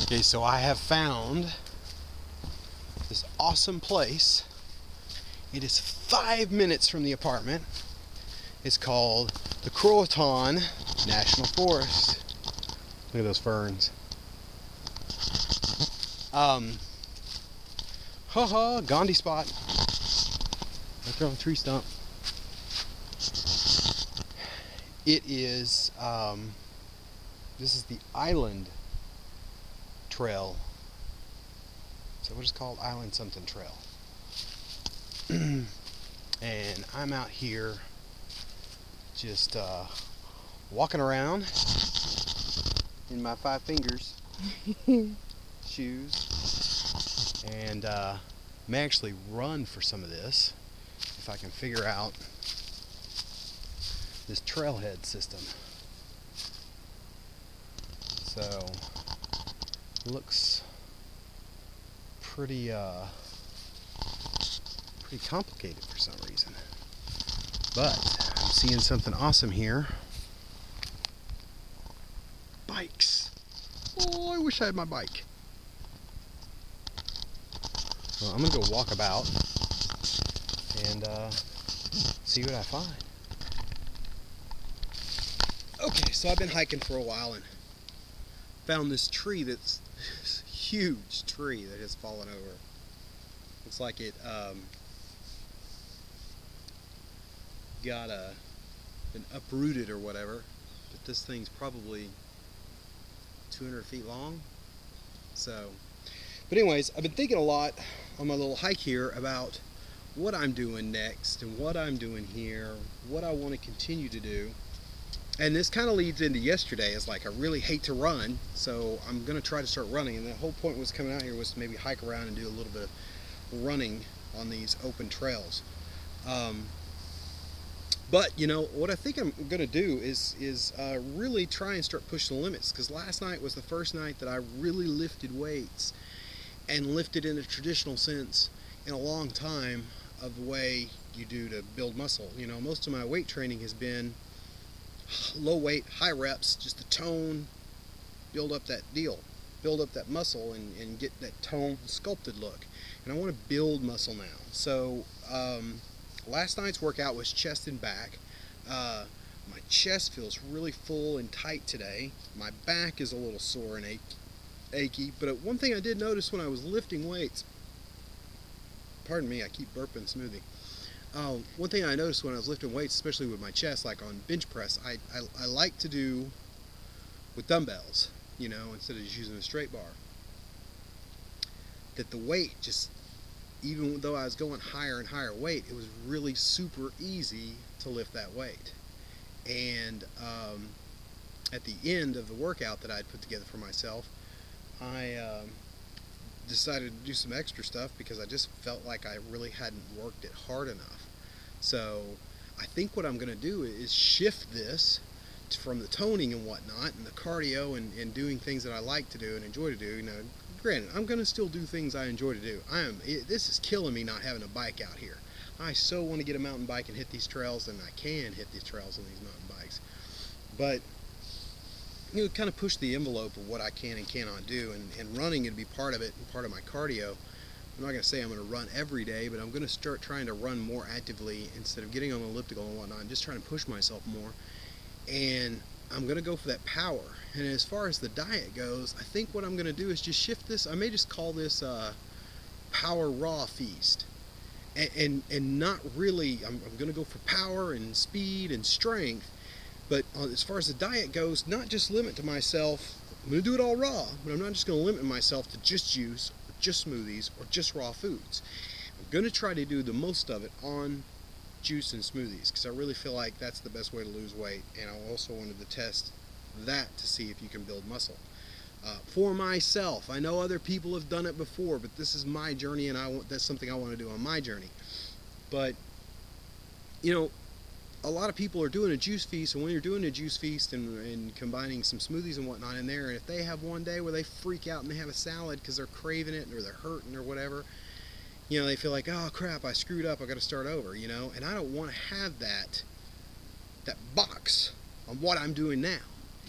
Okay, so I have found this awesome place. It is 5 minutes from the apartment. It's called the Croatan National Forest. Look at those ferns. Gandhi spot. Right there on the tree stump. It is, this is the Island Trail. So what is it called? Island something trail. And I'm out here just walking around in my 5 fingers shoes, and may actually run for some of this if I can figure out this trailhead system. So looks pretty complicated for some reason, but I'm seeing something awesome here. Bikes. Oh, I wish I had my bike. Well, I'm gonna go walk about and see what I find. Okay, so I've been hiking for a while and found this tree that's this huge tree that has fallen over. Looks like it got been uprooted or whatever, but this thing's probably 200 feet long. So, but anyways, I've been thinking a lot on my little hike here about what I'm doing next and what I'm doing here, what I want to continue to do. And this kind of leads into yesterday. It's like I really hate to run, so I'm going to try to start running. And the whole point was coming out here was to maybe hike around and do a little bit of running on these open trails. But you know what I think I'm going to do is really try and start pushing the limits, because last night was the first night that I really lifted weights, and lifted in a traditional sense in a long time of the way you do to build muscle. You know, most of my weight training has been low weight, high reps, just to tone, build up that deal, build up that muscle and get that toned, sculpted look. And I want to build muscle now. So last night's workout was chest and back. My chest feels really full and tight today. My back is a little sore and achy. But one thing I did notice when I was lifting weights, pardon me, I keep burping Smoothie. One thing I noticed when I was lifting weights, especially with my chest, like on bench press, I like to do with dumbbells, you know, instead of just using a straight bar. That the weight just, even though I was going higher and higher weight, it was really super easy to lift that weight. And at the end of the workout that I'd put together for myself, I decided to do some extra stuff because I just felt like I really hadn't worked it hard enough. So I think what I'm going to do is shift this from the toning and whatnot and the cardio and doing things that I like to do and enjoy to do. You know, granted, I'm going to still do things I enjoy to do. This is killing me not having a bike out here. I so want to get a mountain bike and hit these trails, and I can hit these trails on these mountain bikes. But you know, kind of push the envelope of what I can and cannot do, and running would be part of it and part of my cardio. I'm not going to say I'm going to run every day, but I'm going to start trying to run more actively instead of getting on the elliptical and whatnot. I'm just trying to push myself more, and I'm going to go for that power. And as far as the diet goes, I think what I'm going to do is just shift this. I may just call this power raw feast, and not really. I'm going to go for power and speed and strength. But as far as the diet goes, not just limit to myself, I'm going to do it all raw, but I'm not just going to limit myself to just juice, or just smoothies, or just raw foods. I'm going to try to do the most of it on juice and smoothies, because I really feel like that's the best way to lose weight, and I also wanted to test that to see if you can build muscle. For myself, I know other people have done it before, but this is my journey, and that's something I want to do on my journey. But, you know, a lot of people are doing a juice feast, and when you're doing a juice feast and combining some smoothies and whatnot in there, and if they have one day where they freak out and they have a salad because they're craving it or they're hurting or whatever, you know, they feel like, oh crap, I screwed up, I got to start over, you know. And I don't want to have that box on what I'm doing now.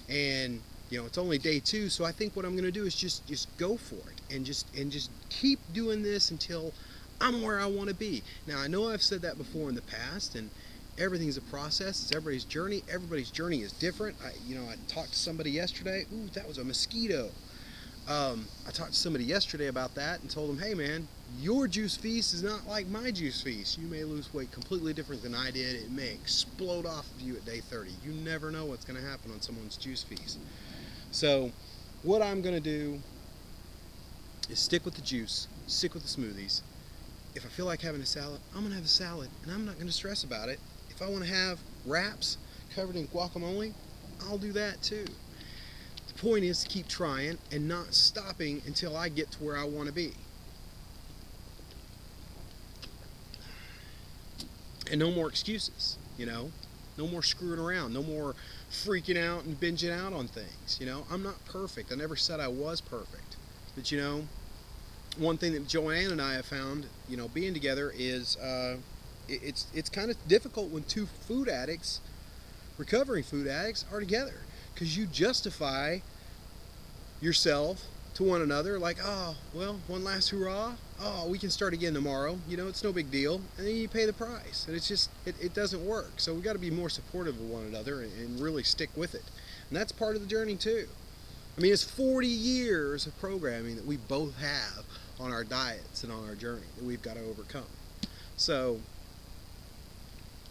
And You know, it's only day 2, so I think what I'm going to do is just go for it and just keep doing this until I'm where I want to be. Now, I know I've said that before in the past, and everything's a process. It's everybody's journey. Everybody's journey is different. I talked to somebody yesterday. Ooh, that was a mosquito. I talked to somebody yesterday about that and told them, hey man, your juice feast is not like my juice feast. You may lose weight completely different than I did. It may explode off of you at day 30. You never know what's going to happen on someone's juice feast. So what I'm going to do is stick with the juice, stick with the smoothies. If I feel like having a salad, I'm going to have a salad, and I'm not going to stress about it. If I want to have wraps covered in guacamole, I'll do that too. The point is to keep trying and not stopping until I get to where I want to be. And no more excuses, you know? No more screwing around, no more freaking out and binging out on things, you know? I'm not perfect. I never said I was perfect. But, you know, one thing that Joanne and I have found, you know, being together is it's kind of difficult when 2 food addicts, recovering food addicts, are together. Because you justify yourself to one another like, oh, well, one last hurrah, oh, we can start again tomorrow, you know, it's no big deal, and then you pay the price, and it's just, it doesn't work. So we got to be more supportive of one another and really stick with it, and that's part of the journey too. I mean, it's 40 years of programming that we both have on our diets and on our journey that we've got to overcome. So,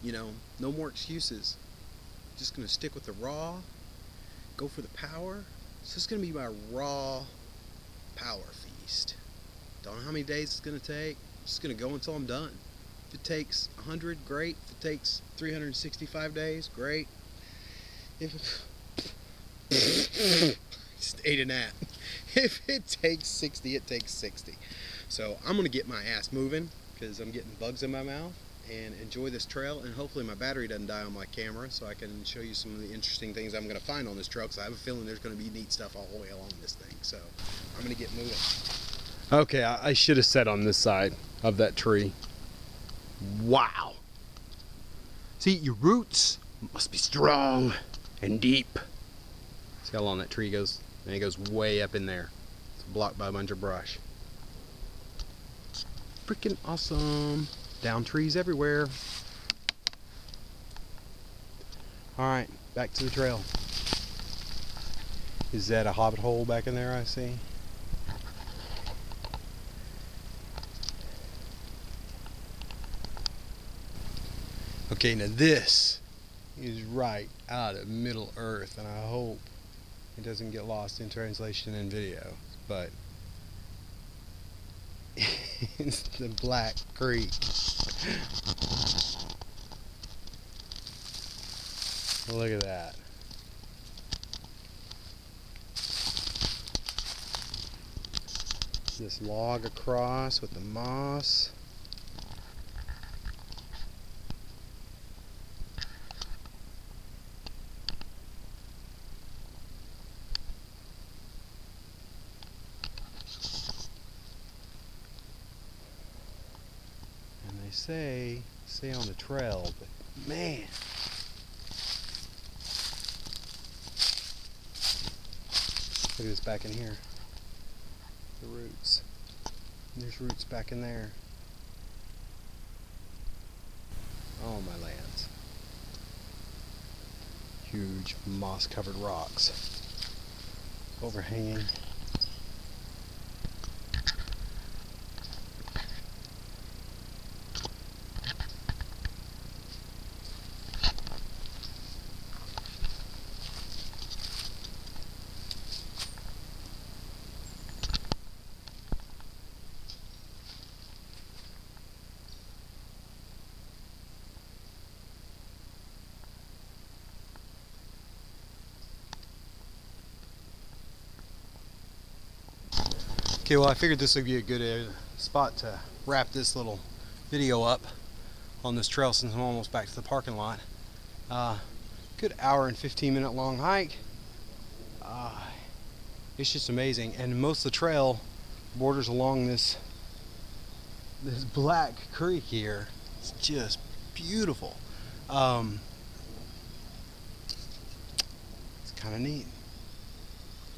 you know, no more excuses. Just going to stick with the raw, go for the power. So it's going to be my raw power feast. Don't know how many days it's going to take. I'm just going to go until I'm done. If it takes 100, great. If it takes 365 days, great. If just ate a nap. If it takes 60, it takes 60. So I'm going to get my ass moving because I'm getting bugs in my mouth, and enjoy this trail, and hopefully my battery doesn't die on my camera so I can show you some of the interesting things I'm going to find on this trail, because I have a feeling there's going to be neat stuff all the way along this thing. So I'm going to get moving. Okay, I should have sat on this side of that tree. Wow. See, your roots must be strong and deep. See how long that tree goes? And it goes way up in there. It's blocked by a bunch of brush. Freaking awesome. Down trees everywhere. Alright, back to the trail. Is that a hobbit hole back in there I see? Okay, now this is right out of Middle Earth, and I hope it doesn't get lost in translation and video, but it's the Black Creek. Look at that. This log across with the moss. And they say, stay on the trail, but man. Look at this back in here. The roots. And there's roots back in there. Oh my lands. Huge moss covered rocks. Overhanging. Okay, well I figured this would be a good spot to wrap this little video up on this trail since I'm almost back to the parking lot. Good hour and 15-minute long hike. It's just amazing, and most of the trail borders along this Black Creek here. It's just beautiful. It's kind of neat.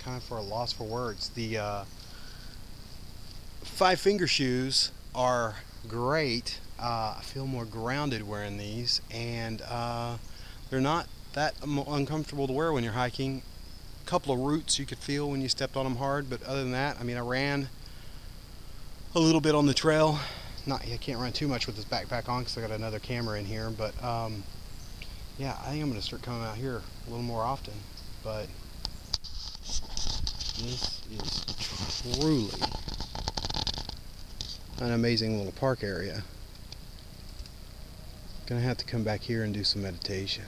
kind of for a loss for words. The 5-finger shoes are great. I feel more grounded wearing these, and they're not that uncomfortable to wear when you're hiking. A couple of roots you could feel when you stepped on them hard, but other than that, I mean, I ran a little bit on the trail. I can't run too much with this backpack on because I got another camera in here, but yeah, I think I'm going to start coming out here a little more often. But this is truly an amazing little park area. Gonna have to come back here and do some meditation.